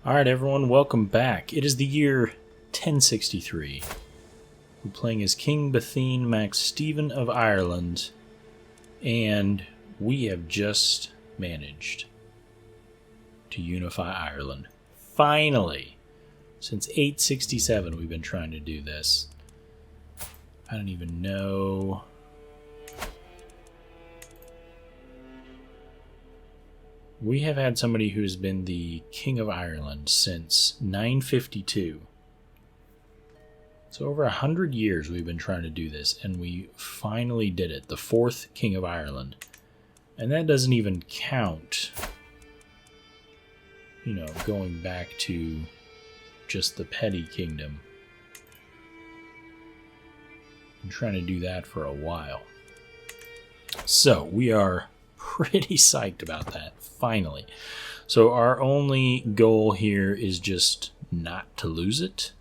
Alright everyone, welcome back. It is the year 1063. We're playing as King Bethune Mac Stephen of Ireland, and we have just managed to unify Ireland. Finally! Since 867 we've been trying to do this. I don't even know... We have had somebody who's been the King of Ireland since 952. So over 100 years we've been trying to do this, and we finally did it. The fourth King of Ireland. And that doesn't even count, you know, going back to just the petty kingdom. I'm trying to do that for a while. So we are pretty psyched about that, finally. So our only goal here is just not to lose it.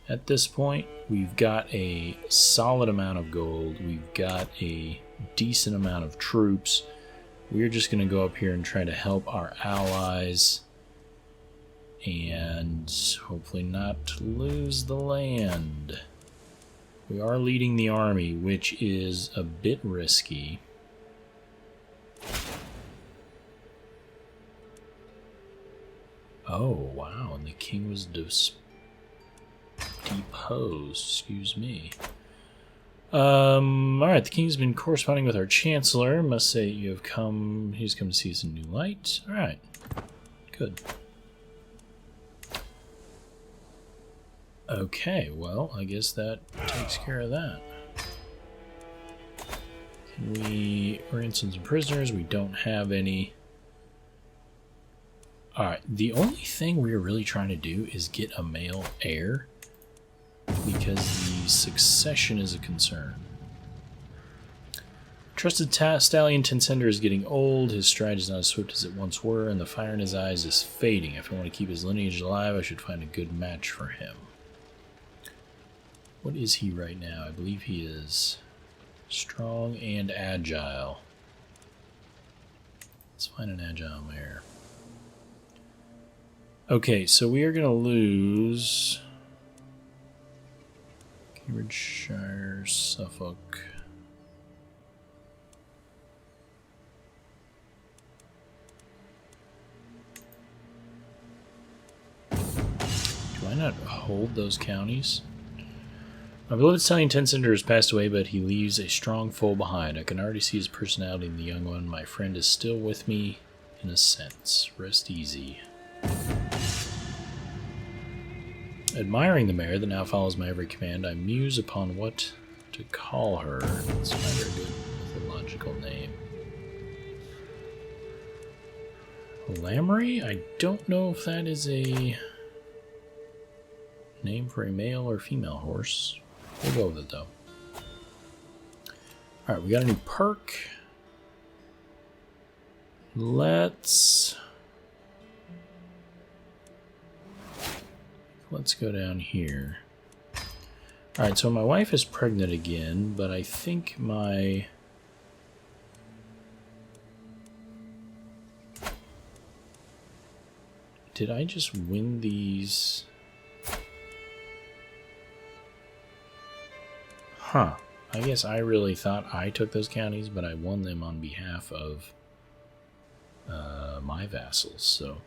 At this point, we've got a solid amount of gold. We've got a decent amount of troops. We're just going to go up here and try to help our allies and hopefully not lose the land. We are leading the army, which is a bit risky. Oh, wow, and the king was deposed, excuse me. Alright, the king's been corresponding with our chancellor. Must say you have come, he's come to see us in new light. Alright, good. Okay, well, I guess that takes care of that. Can we ransom some prisoners? We don't have any. Alright, the only thing we're really trying to do is get a male heir, because the succession is a concern. Trusted stallion Tinsender is getting old, his stride is not as swift as it once were, and the fire in his eyes is fading. If I want to keep his lineage alive, I should find a good match for him. What is he right now? I believe he is strong and agile. Let's find an agile mare. Okay, so we are going to lose Cambridgeshire, Suffolk. Do I not hold those counties? My beloved stallion Tinsender has passed away, but he leaves a strong foe behind. I can already see his personality in the young one. My friend is still with me, in a sense. Rest easy. Admiring the mare that now follows my every command, I muse upon what to call her. Let's find her a good mythological name. Lamry? I don't know if that is a name for a male or female horse. We'll go with it though. Alright, we got a new perk. Let's go down here. Alright, so my wife is pregnant again, but I think my... Did I just win these? Huh. I guess I really thought I took those counties, but I won them on behalf of my vassals. So,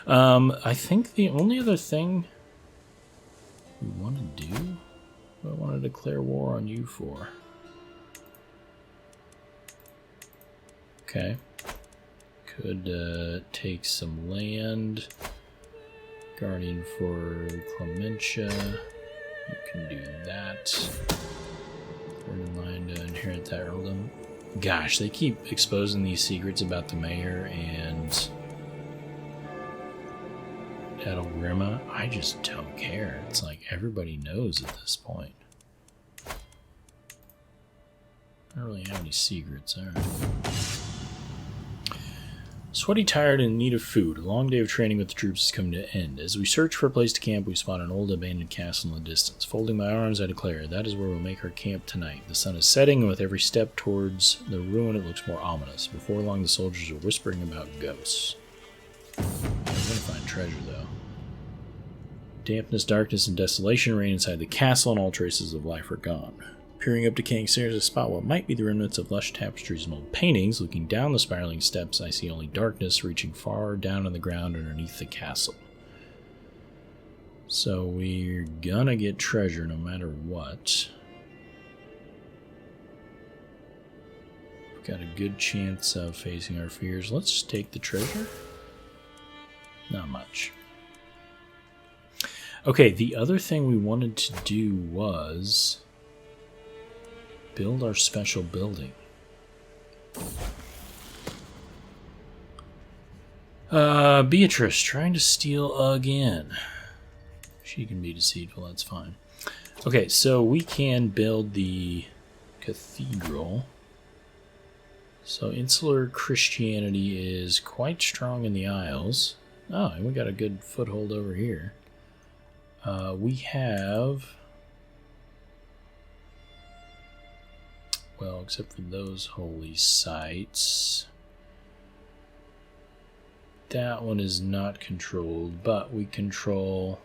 I think the only other thing we want to do, what I want to declare war on you for. Okay. Could take some land. Guardian for Clementia. You can do that. Third in line to inherit that earldom. Gosh, they keep exposing these secrets about the mayor and Edelgrima. I just don't care. It's like everybody knows at this point. I don't really have any secrets. Alright. Sweaty, tired, and in need of food. A long day of training with the troops has come to an end. As we search for a place to camp, we spot an old abandoned castle in the distance. Folding my arms, I declare, that is where we'll make our camp tonight. The sun is setting, and with every step towards the ruin, it looks more ominous. Before long, the soldiers are whispering about ghosts. I'm going to find treasure, though. Dampness, darkness, and desolation reign inside the castle, and all traces of life are gone. Peering up decaying stairs, I spot what might be the remnants of lush tapestries and old paintings. Looking down the spiraling steps, I see only darkness reaching far down on the ground underneath the castle. So we're gonna get treasure no matter what. We've got a good chance of facing our fears. Let's just take the treasure. Not much. Okay, the other thing we wanted to do was build our special building. Beatrice trying to steal again. She can be deceitful, that's fine. Okay, so we can build the cathedral. So insular Christianity is quite strong in the Isles. Oh, and we got a good foothold over here. We have... Well, except for those holy sites. That one is not controlled, but we control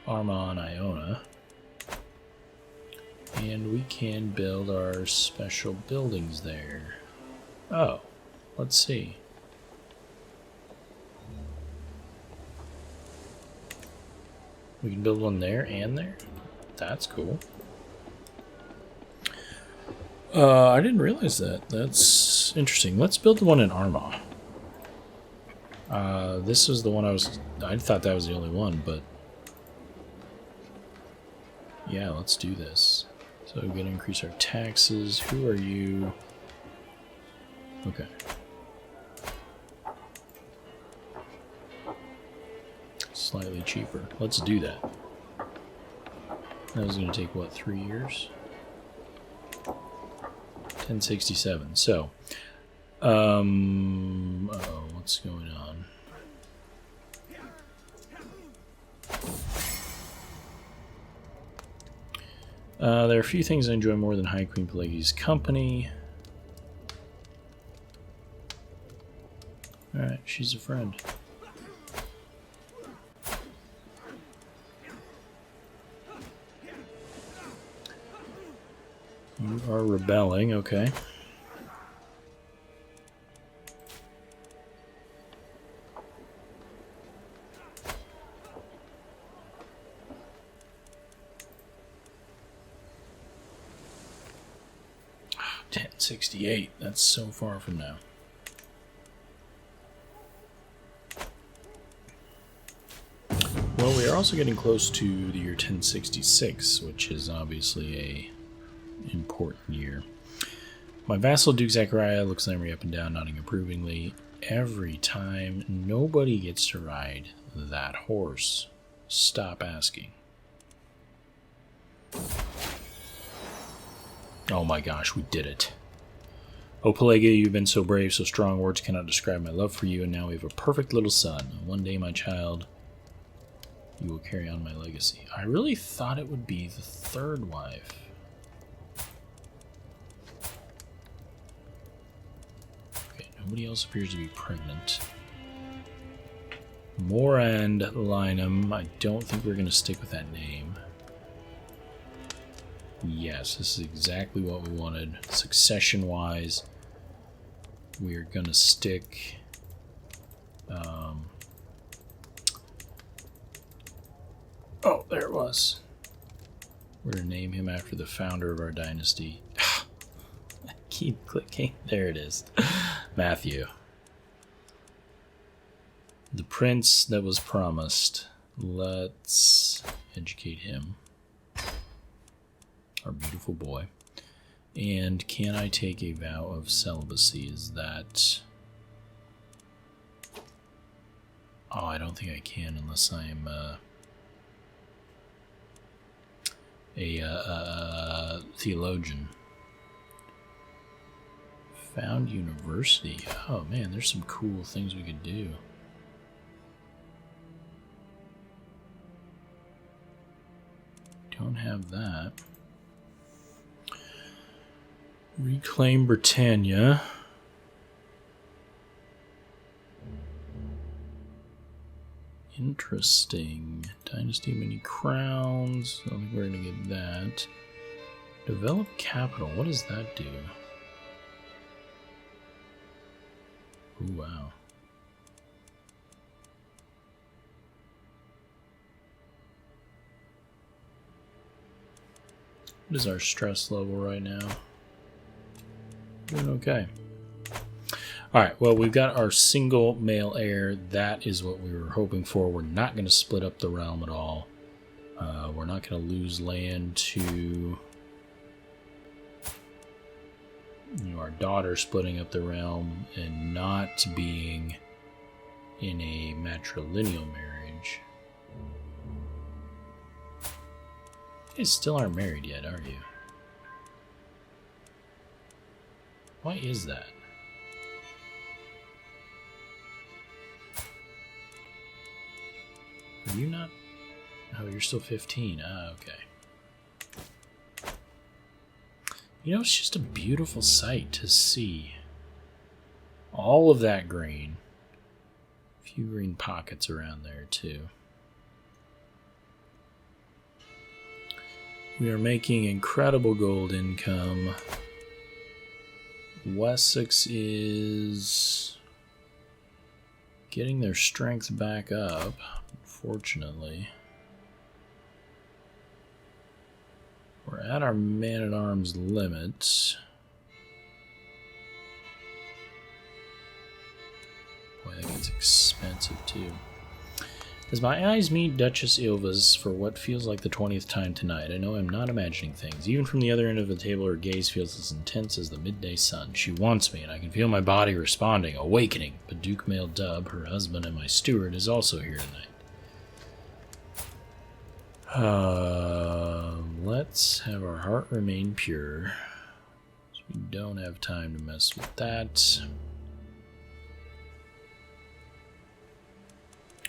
Armagh and Iona. And we can build our special buildings there. Oh, let's see. We can build one there and there? That's cool. I didn't realize that. That's interesting. Let's build the one in Armagh. This was the one I thought that was the only one, but yeah, let's do this. So we're going to increase our taxes. Who are you? Okay. Slightly cheaper. Let's do that. That was going to take, what, 3 years? 1067. So, what's going on? There are a few things I enjoy more than High Queen Pelagia's company. Alright, she's a friend. You are rebelling, okay. Oh, 1068, that's so far from now. Well, we are also getting close to the year 1066, which is obviously a important year. My vassal Duke Zachariah looks Lamry up and down, nodding approvingly. Every time, nobody gets to ride that horse. Stop asking. Oh my gosh, we did it. Oh, Pelagia, you've been so brave, so strong, words cannot describe my love for you, and now we have a perfect little son. One day, my child, you will carry on my legacy. I really thought it would be the third wife. Nobody else appears to be pregnant. Morand Lynam. I don't think we're going to stick with that name. Yes, this is exactly what we wanted. Succession-wise, we're going to stick... Oh, there it was. We're going to name him after the founder of our dynasty. I keep clicking. There it is. Matthew. The prince that was promised. Let's educate him. Our beautiful boy. And can I take a vow of celibacy? Is that... Oh, I don't think I can unless I'm a theologian. Found university. Oh man, there's some cool things we could do. Don't have that. Reclaim Britannia. Interesting. Dynasty mini crowns. I don't think we're going to get that. Develop capital. What does that do? Ooh, wow. What is our stress level right now? Doing okay. Alright, well, we've got our single male heir. That is what we were hoping for. We're not going to split up the realm at all. We're not going to lose land to our daughter splitting up the realm and not being in a matrilineal marriage. You guys still aren't married yet, are you? Why is that? Are you not? Oh, you're still 15. Ah, okay. You know, it's just a beautiful sight to see. All of that green. A few green pockets around there, too. We are making incredible gold income. Wessex is getting their strength back up, unfortunately. We're at our man-at-arms limit. Boy, that gets expensive, too. As my eyes meet Duchess Ilva's for what feels like the 20th time tonight, I know I'm not imagining things. Even from the other end of the table, her gaze feels as intense as the midday sun. She wants me, and I can feel my body responding, awakening. But Duke Male Dub, her husband and my steward, is also here tonight. Let's have our heart remain pure. So we don't have time to mess with that.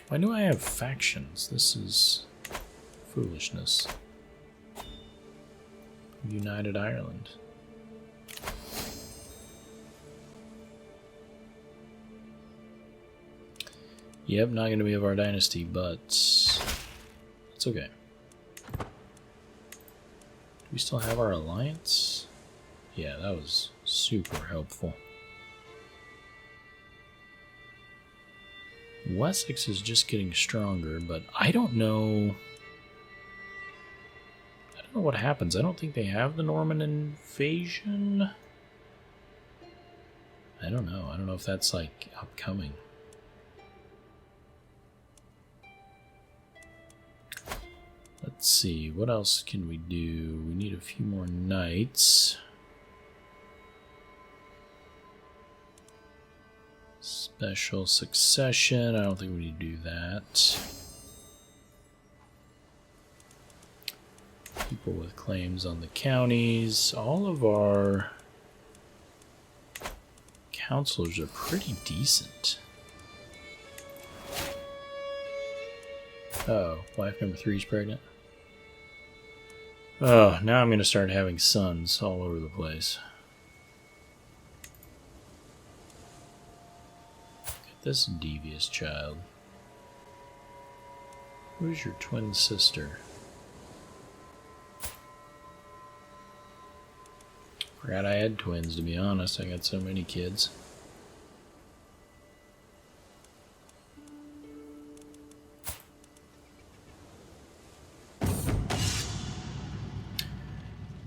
Why do I have factions? This is foolishness. United Ireland. Yep, not going to be of our dynasty, but it's okay. Do we still have our alliance? Yeah, that was super helpful. Wessex is just getting stronger, but I don't know what happens. I don't think they have the Norman invasion. I don't know. I don't know if that's like upcoming. Let's see. What else can we do? We need a few more knights. Special succession. I don't think we need to do that. People with claims on the counties. All of our councilors are pretty decent. Oh, wife number 3 is pregnant. Oh, now I'm going to start having sons all over the place. This devious child. Who's your twin sister? Forgot I had twins, to be honest. I got so many kids.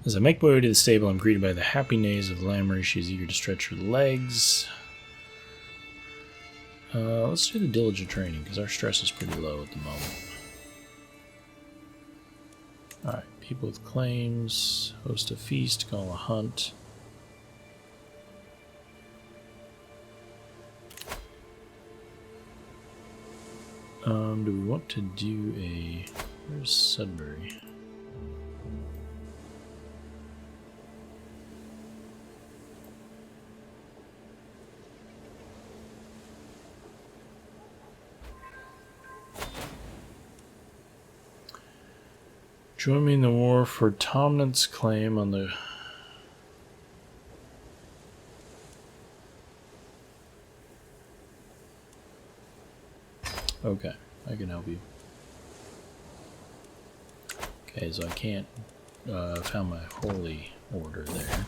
As I make my way to the stable, I'm greeted by the happy neighs of Lamry. She's eager to stretch her legs. Let's do the diligent training, because our stress is pretty low at the moment. Alright, people with claims, host a feast, call a hunt. Do we want to do a... Where's Sudbury? Join me in the war for Tomnant's claim on the... Okay. I can help you. Okay, so I can't found my holy order there.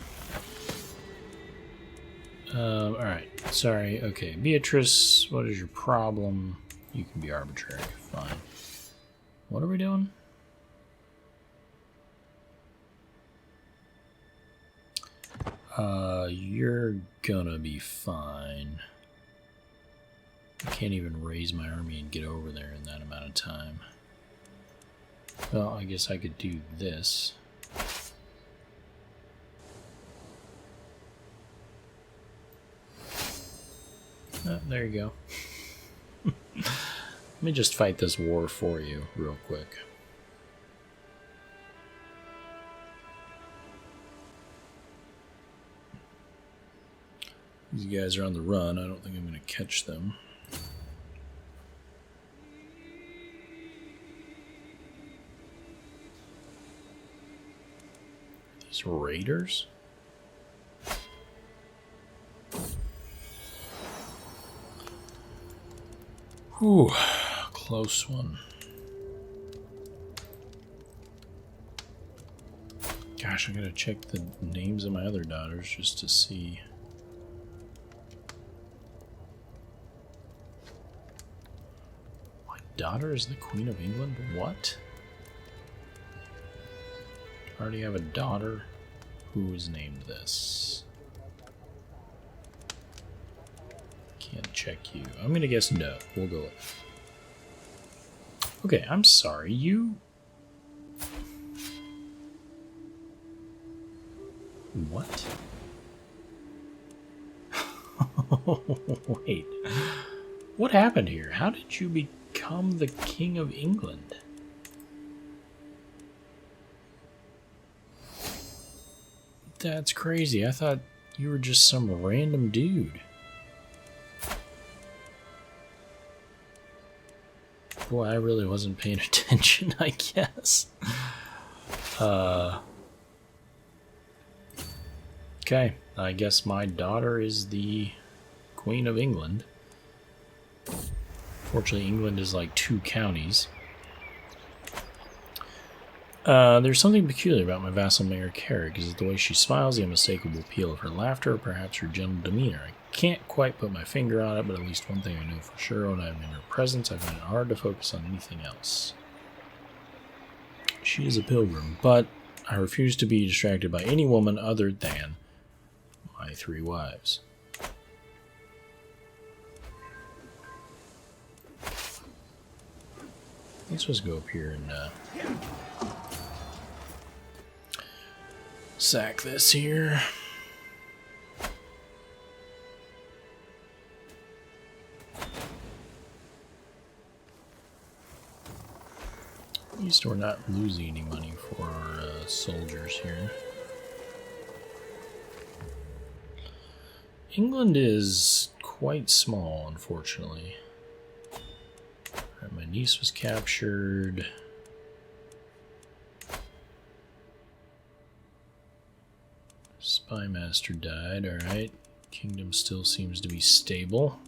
Alright, sorry. Okay, Beatrice, what is your problem? You can be arbitrary, fine. What are we doing? You're gonna be fine. I can't even raise my army and get over there in that amount of time. Well, I guess I could do this. Oh, there you go. Let me just fight this war for you real quick. These guys are on the run. I don't think I'm going to catch them. These raiders? Whew, close one. Gosh, I gotta check the names of my other daughters just to see. My daughter is the Queen of England? What? I already have a daughter. Who is named this? Can't check you. I'm gonna guess no. We'll go with. Okay, I'm sorry. You. What? Wait. What happened here? How did you become the King of England? That's crazy. I thought you were just some random dude. Boy, I really wasn't paying attention, I guess. Okay, I guess my daughter is the Queen of England. Fortunately, England is like 2 counties. There's something peculiar about my vassal Mayor Carrick. Is it the way she smiles, the unmistakable appeal of her laughter, or perhaps her gentle demeanor? I can't quite put my finger on it, but at least one thing I know for sure: when I'm in her presence, I find it hard to focus on anything else. She is a pilgrim, but I refuse to be distracted by any woman other than my 3 wives. Let's just go up here and sack this here. At least we're not losing any money for our soldiers here. England is quite small, unfortunately. Alright, my niece was captured. Spymaster died, alright. Kingdom still seems to be stable.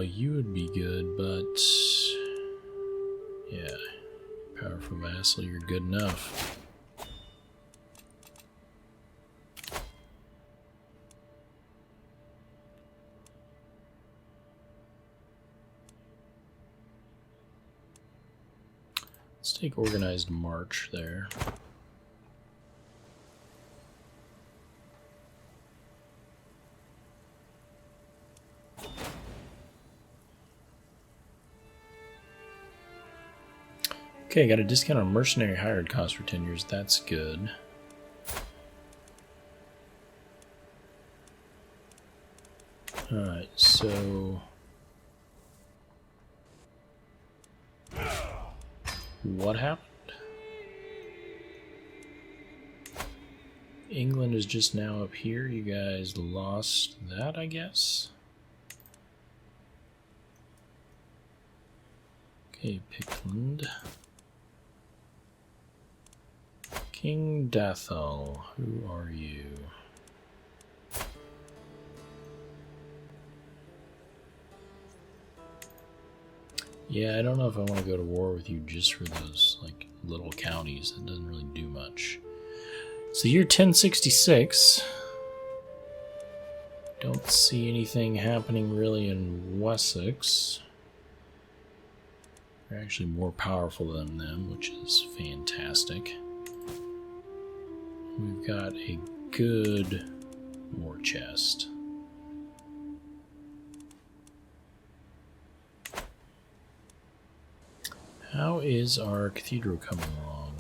You would be good, but yeah, powerful vassal, you're good enough. Let's take organized march there. Okay, got a discount on mercenary hired cost for 10 years. That's good. Alright, so... what happened? England is just now up here. You guys lost that, I guess? Okay, Pickland. King Dathel, who are you? Yeah, I don't know if I want to go to war with you just for those, like, little counties. That doesn't really do much. It's the year 1066. Don't see anything happening really in Wessex. They're actually more powerful than them, which is fantastic. We've got a good war chest. How is our cathedral coming along?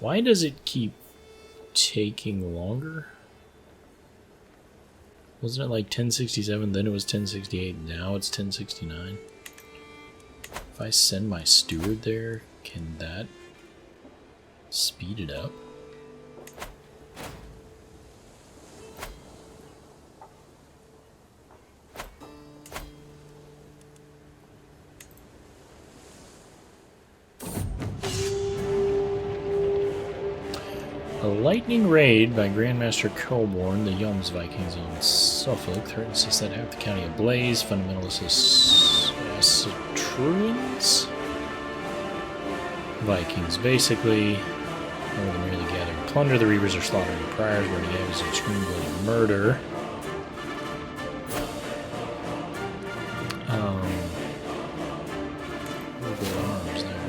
Why does it keep taking longer? Wasn't it like 1067, then it was 1068, now it's 1069? If I send my steward there, can that speed it up? A lightning raid by Grandmaster Colborne, the Yums Vikings on Suffolk, threatens to set half the county ablaze. Fundamentalists Truans? Vikings, basically. More than merely gathering plunder, the Reavers are slaughtering the priors, burning abbey and extreme bloody murder. Good arms there.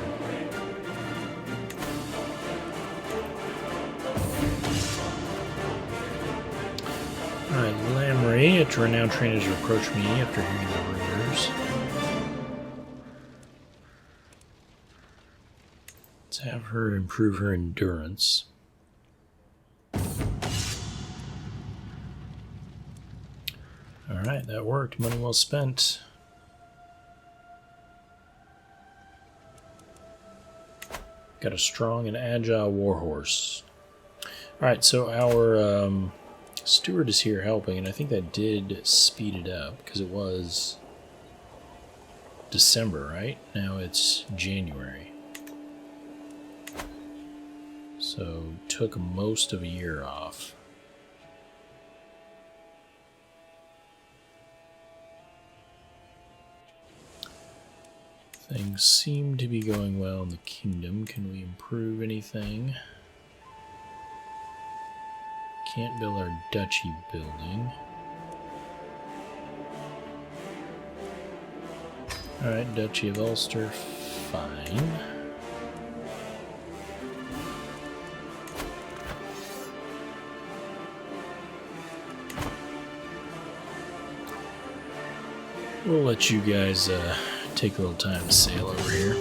Alright, Lamry, a renowned trainer, has approached me after hearing the rumors. Let's have her improve her endurance. Alright, that worked. Money well spent. Got a strong and agile warhorse. Alright, so our steward is here helping, and I think that did speed it up, because it was December, right? Now it's January. So, took most of a year off. Things seem to be going well in the kingdom. Can we improve anything? Can't build our duchy building. Alright, Duchy of Ulster, fine. We'll let you guys take a little time to sail over here.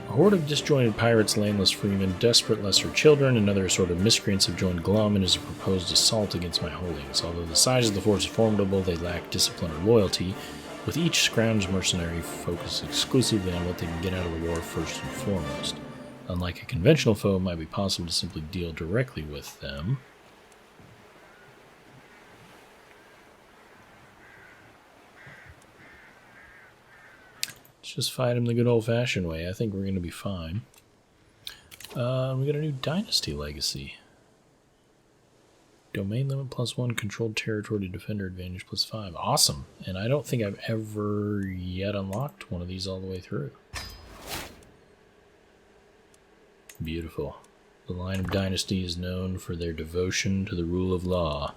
A horde of disjointed pirates, landless freemen, desperate lesser children, and other sort of miscreants have joined Glum in a proposed assault against my holdings. Although the size of the force is formidable, they lack discipline or loyalty, with each scrounge mercenary focused exclusively on what they can get out of the war first and foremost. Unlike a conventional foe, it might be possible to simply deal directly with them. Let's just fight him the good old-fashioned way. I think we're going to be fine. We got a new dynasty legacy. Domain limit +1, controlled territory to defender advantage +5. Awesome. And I don't think I've ever yet unlocked one of these all the way through. Beautiful. The line of dynasty is known for their devotion to the rule of law.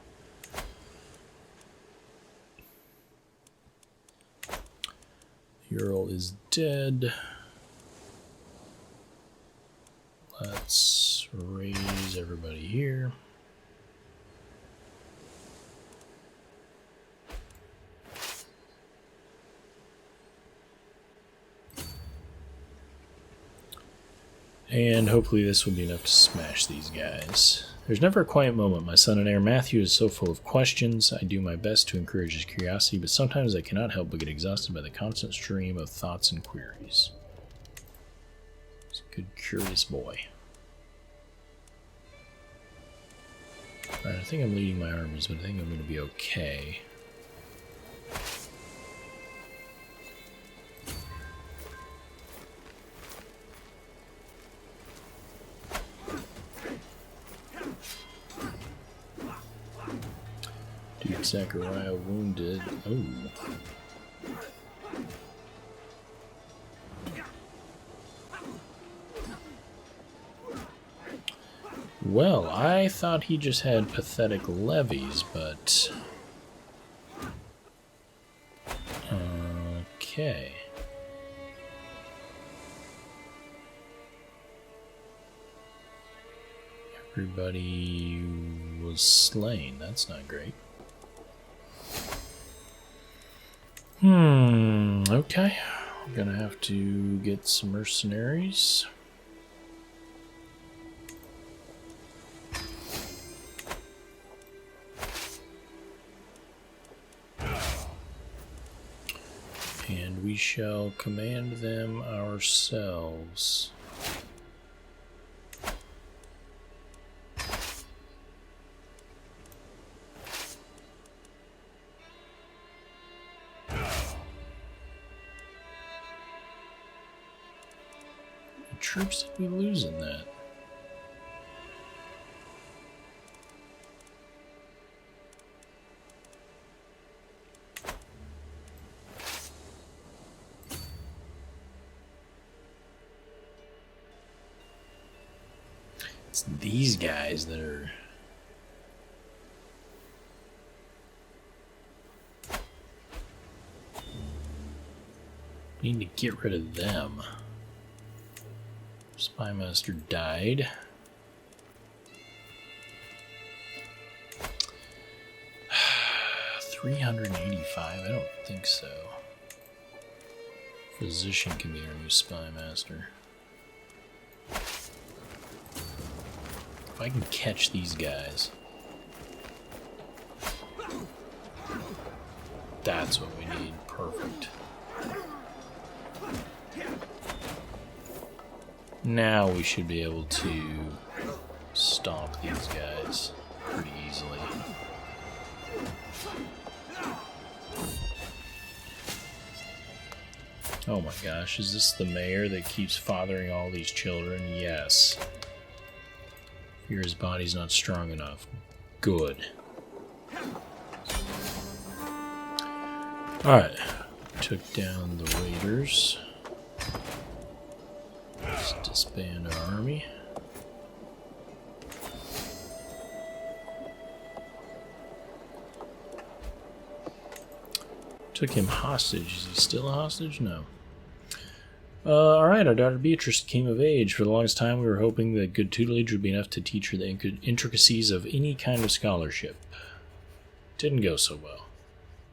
The Earl is dead. Let's raise everybody here. And hopefully this will be enough to smash these guys. There's never a quiet moment. My son and heir Matthew is so full of questions. I do my best to encourage his curiosity, but sometimes I cannot help but get exhausted by the constant stream of thoughts and queries. He's a good, curious boy. Alright, I think I'm leading my armies, but I think I'm going to be okay. Zechariah wounded. Oh. Well, I thought he just had pathetic levies, but... Okay. Everybody was slain. That's not great. Okay. We're gonna have to get some mercenaries. And we shall command them ourselves. Troops did we lose in that? It's these guys that are... Need to get rid of them. Spymaster died. $385? I don't think so. Physician can be our new Spymaster. If I can catch these guys. That's what we need. Perfect. Now we should be able to stomp these guys pretty easily. Oh my gosh, is this the mayor that keeps fathering all these children? Yes. Fear his body's not strong enough. Good. Alright. Took down the raiders. Let's disband our army. Took him hostage. Is he still a hostage? No. Alright, our daughter Beatrice came of age. For the longest time, we were hoping that good tutelage would be enough to teach her the intricacies of any kind of scholarship. Didn't go so well.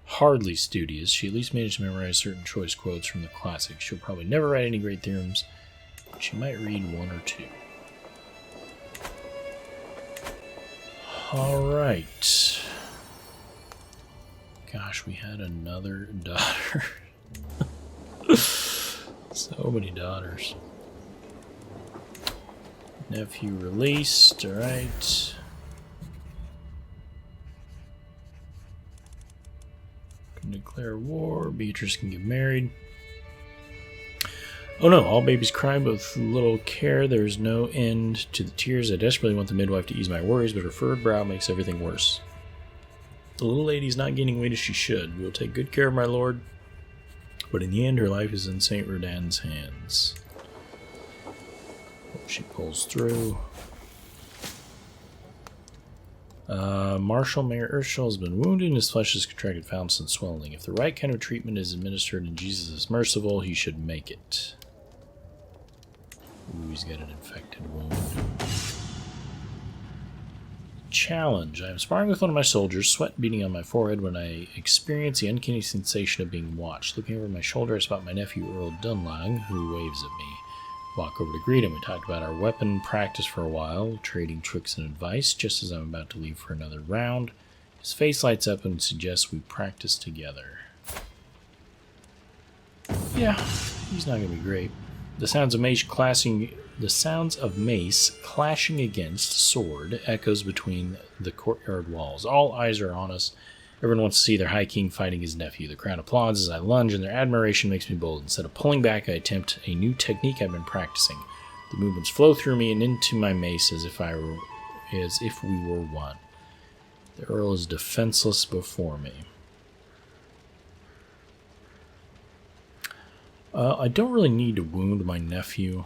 Hardly studious, she at least managed to memorize certain choice quotes from the classics. She'll probably never write any great theorems, but she might read one or two. Alright. Gosh, we had another daughter. So many daughters. Nephew released, alright. Can declare war. Beatrice can get married. Oh no, all babies cry but with little care. There is no end to the tears. I desperately want the midwife to ease my worries, but her furrowed brow makes everything worse. The little lady's not gaining weight as she should. We will take good care of my lord, but in the end, her life is in Saint Rodan's hands. Hope she pulls through. Marshal Mayor Urshel has been wounded and his flesh has contracted foulness and swelling. If the right kind of treatment is administered and Jesus is merciful, he should make it. Ooh, he's got an infected wound. Challenge. I am sparring with one of my soldiers, sweat beating on my forehead when I experience the uncanny sensation of being watched. Looking over my shoulder, I spot my nephew Earl Dunlang, who waves at me. Walk over to greet him. We talked about our weapon practice for a while, trading tricks and advice. Just as I'm about to leave for another round, his face lights up and suggests we practice together. Yeah, he's not going to be great. The sounds of mace clashing against sword echoes between the courtyard walls. All eyes are on us. Everyone wants to see their High King fighting his nephew. The crowd applauds as I lunge, and their admiration makes me bold. Instead of pulling back, I attempt a new technique I've been practicing. The movements flow through me and into my mace as if we were one. The Earl is defenseless before me. I don't really need to wound my nephew.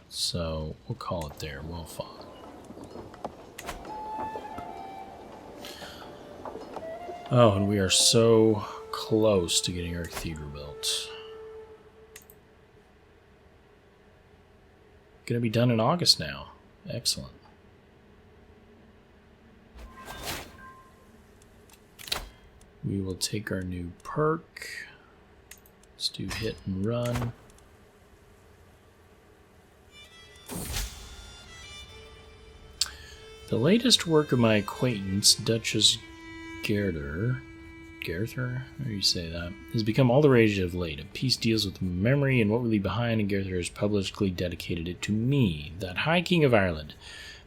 So we'll call it there. Well fought. Oh, and we are so close to getting our cathedral built. Gonna be done in August now. Excellent. We will take our new perk. Let's do hit and run. The latest work of my acquaintance, Duchess Gerther, how do you say that, has become all the rage of late. A piece deals with memory and what we leave behind, and Gerther has publicly dedicated it to me, that High King of Ireland.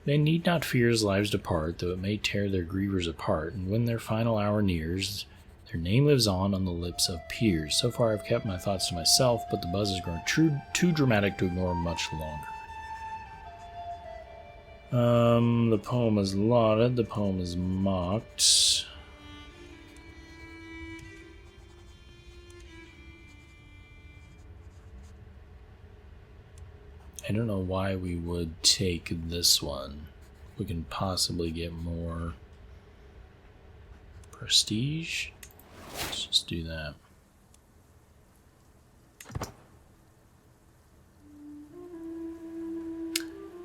Men need not fear his lives depart, though it may tear their grievers apart, and when their final hour nears, their name lives on the lips of peers. So far I've kept my thoughts to myself, but the buzz has grown too dramatic to ignore much longer. The poem is lauded, the poem is mocked. I don't know why we would take this one. We can possibly get more prestige. Let's just do that.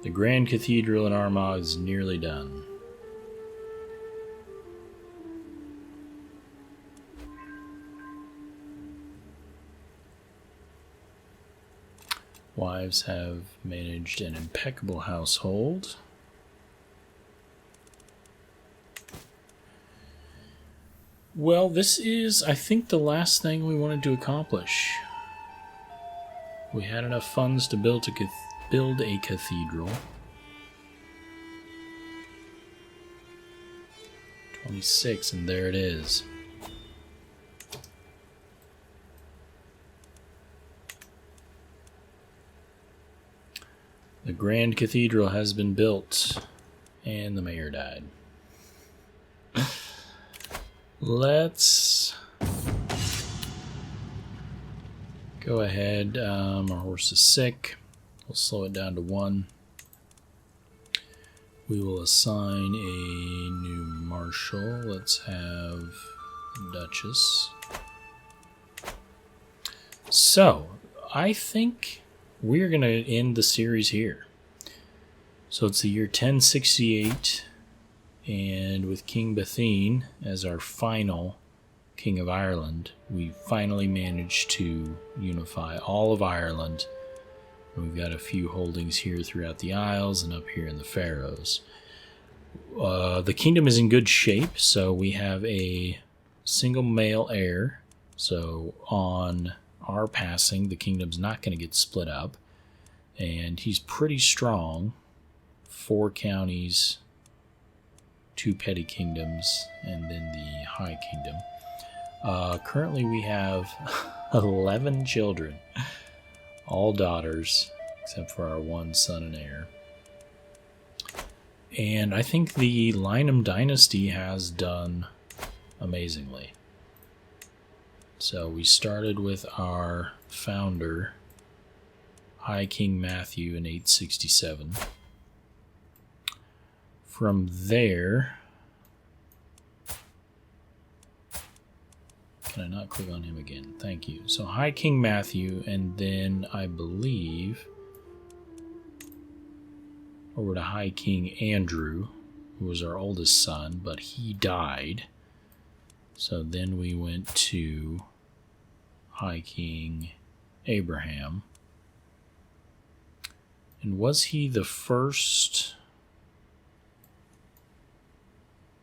The Grand Cathedral in Armagh is nearly done. Wives have managed an impeccable household. Well, this is, I think, the last thing we wanted to accomplish. We had enough funds to build a cathedral. 26, and there it is. The Grand Cathedral has been built, and the mayor died. Let's go ahead. Our horse is sick. We'll slow it down to 1. We will assign a new marshal. Let's have Duchess. So, I think we're going to end the series here. So it's the year 1068, and with King Bethine as our final King of Ireland, we finally managed to unify all of Ireland. We've got a few holdings here throughout the Isles and up here in the Faroes. The kingdom is in good shape, so we have a single male heir. So on our passing, the kingdom's not going to get split up. And he's pretty strong. 4 counties, 2 petty kingdoms, and then the High Kingdom. Currently we have 11 children. All daughters, except for our 1 son and heir. And I think the Lynam dynasty has done amazingly. So we started with our founder, High King Matthew, in 867. From there, can I not click on him again? Thank you. So High King Matthew, and then I believe over to High King Andrew, who was our oldest son, but he died. So then we went to High King Abraham. And was he the first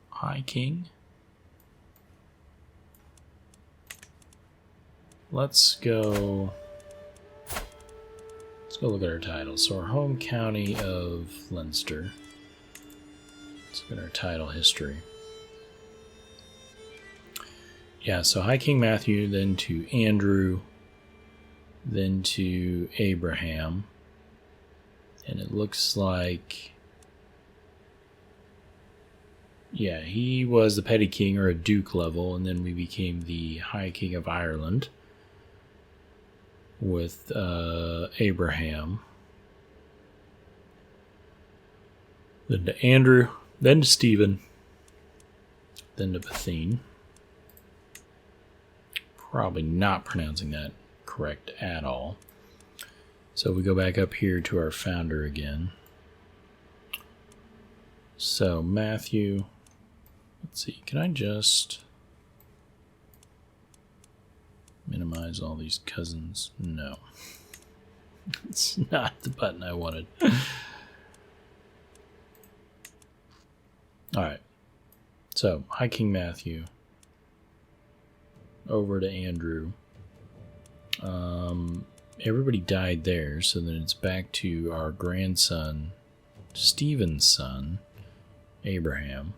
High King? Let's go look at our titles. So our home county of Leinster. Let's look at our title history. Yeah, so High King Matthew, then to Andrew, then to Abraham. And it looks like yeah, he was the petty king or a duke level, and then we became the High King of Ireland with Abraham. Then to Andrew, then to Stephen, then to Bethine. Probably not pronouncing that correct at all. So we go back up here to our founder again. So Matthew, let's see, can I just minimize all these cousins? No. It's not the button I wanted. Alright. So, High King Matthew. Over to Andrew. Everybody died there, so then it's back to our grandson, Stephen's son, Abraham.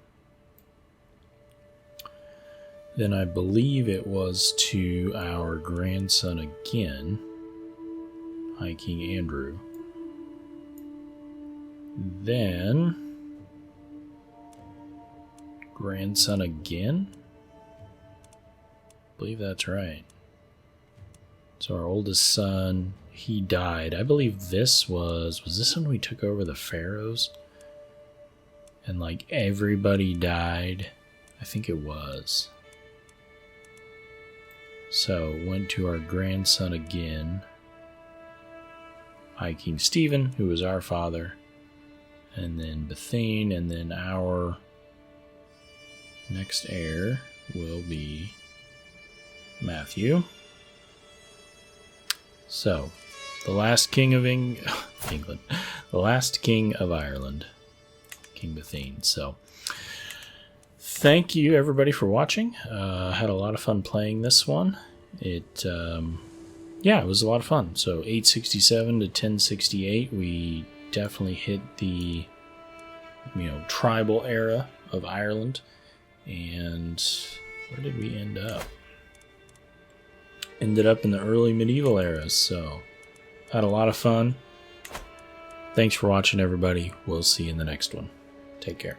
Then I believe it was to our grandson again, High King Andrew. Then grandson again? I believe that's right. So our oldest son, he died. I believe this was this when we took over the pharaohs? And like everybody died? I think it was. So went to our grandson again, High King Stephen, who was our father, and then Bethine, and then our next heir will be Matthew. So, the last king of England, the last king of Ireland, King Bethine. So, thank you everybody for watching. Had a lot of fun playing this one. It was a lot of fun. So 867 to 1068, we definitely hit the tribal era of Ireland. And where did we end up? Ended up in the early medieval era. So had a lot of fun. Thanks for watching, everybody. We'll see you in the next one. Take care.